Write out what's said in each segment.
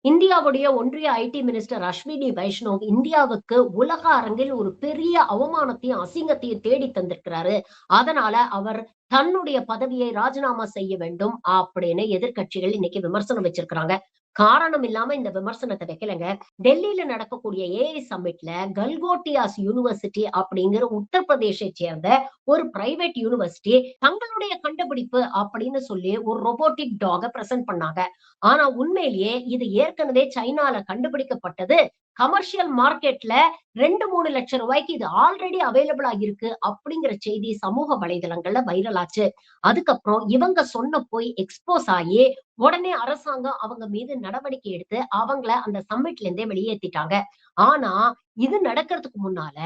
இந்தியாவுடைய ஒன்றிய ID minister Ashwini Vaishnaw இந்தியாவுக்கு உலக அரங்கில் ஒரு பெரிய அவமானத்தையும், அசிங்கத்தையும் தேடி தந்திருக்கிறாரு. அதனால அவர் தன்னுடைய பதவியை ராஜினாமா செய்ய வேண்டும் அப்படின்னு எதிர்க்கட்சிகள் இன்னைக்கு விமர்சனம் வச்சிருக்கிறாங்க. காரணம் இல்லாம இந்த விமர்சனத்தை வைக்கலங்க. டெல்லியில நடக்கக்கூடிய ஏஐ சம்மிட்ல கல்கோட்டியாஸ் யூனிவர்சிட்டி அப்படிங்கிற உத்தரப்பிரதேசை சேர்ந்த ஒரு பிரைவேட் யூனிவர்சிட்டி தங்களுடைய கண்டுபிடிப்பு அப்படின்னு சொல்லி ஒரு ரொபோட்டிக் டாக பிரசன்ட் பண்ணாங்க. ஆனா உண்மையிலேயே இது ஏற்கனவே சைனால கண்டுபிடிக்கப்பட்டது. கமர்ஷியல் மார்க்கெட்ல 2, 3 லட்சம் ரூபாய்க்கு இது ஆல்ரெடி அவைலபிளா இருக்கு அப்படிங்கிற செய்தி சமூக வலைதளங்கள்ல வைரல் ஆச்சு. அதுக்கப்புறம் இவங்க சொன்ன போய் எக்ஸ்போஸ் ஆகி உடனே அரசாங்கம் அவங்க மீது நடவடிக்கை எடுத்து அவங்கள அந்த சம்மிட்ல இருந்தே வெளியேத்திட்டாங்க. ஆனா இது நடக்கிறதுக்கு முன்னால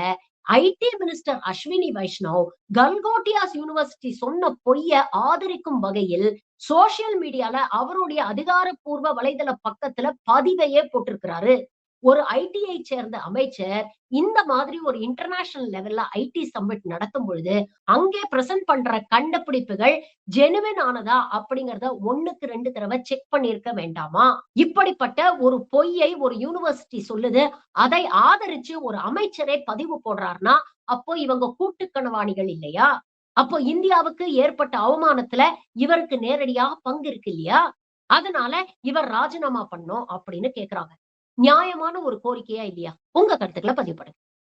IT minister Ashwini Vaishnaw Galgotias university சொன்ன பொய்ய ஆதரிக்கும் வகையில் சோசியல் மீடியால அவருடைய அதிகாரப்பூர்வ வலைதள பக்கத்துல பதிவையே போட்டிருக்கிறாரு. ஒரு ஐடிஐ சேர்ந்த அமைச்சர் இந்த மாதிரி ஒரு இன்டர்நேஷனல் லெவல்ல ஐடி சம்மிட் நடத்தும் பொழுது அங்கே பிரசன்ட் பண்ற கண்டுபிடிப்புகள் ஜெனுவின் ஆனதா அப்படிங்கறத 1க்கு 2 தடவை செக் பண்ணிருக்க வேண்டாமா? இப்படிப்பட்ட ஒரு பொய்யை ஒரு யூனிவர்சிட்டி சொல்லுது. அதை ஆதரிச்சு ஒரு அமைச்சரே பதிவு போடுறார்னா, அப்போ இவங்க கூட்டுக்கணவாணிகள் இல்லையா? அப்போ இந்தியாவுக்கு ஏற்பட்ட அவமானத்துல இவருக்கு நேரடியாக பங்கு இருக்கு இல்லையா? அதனால இவர் ராஜினாமா பண்ணணும் அப்படின்னு கேக்குறாங்க. நியாயமான ஒரு கோரிக்கையா இல்லையா? உங்க கருத்துக்கள பதிவு பண்ணுங்க.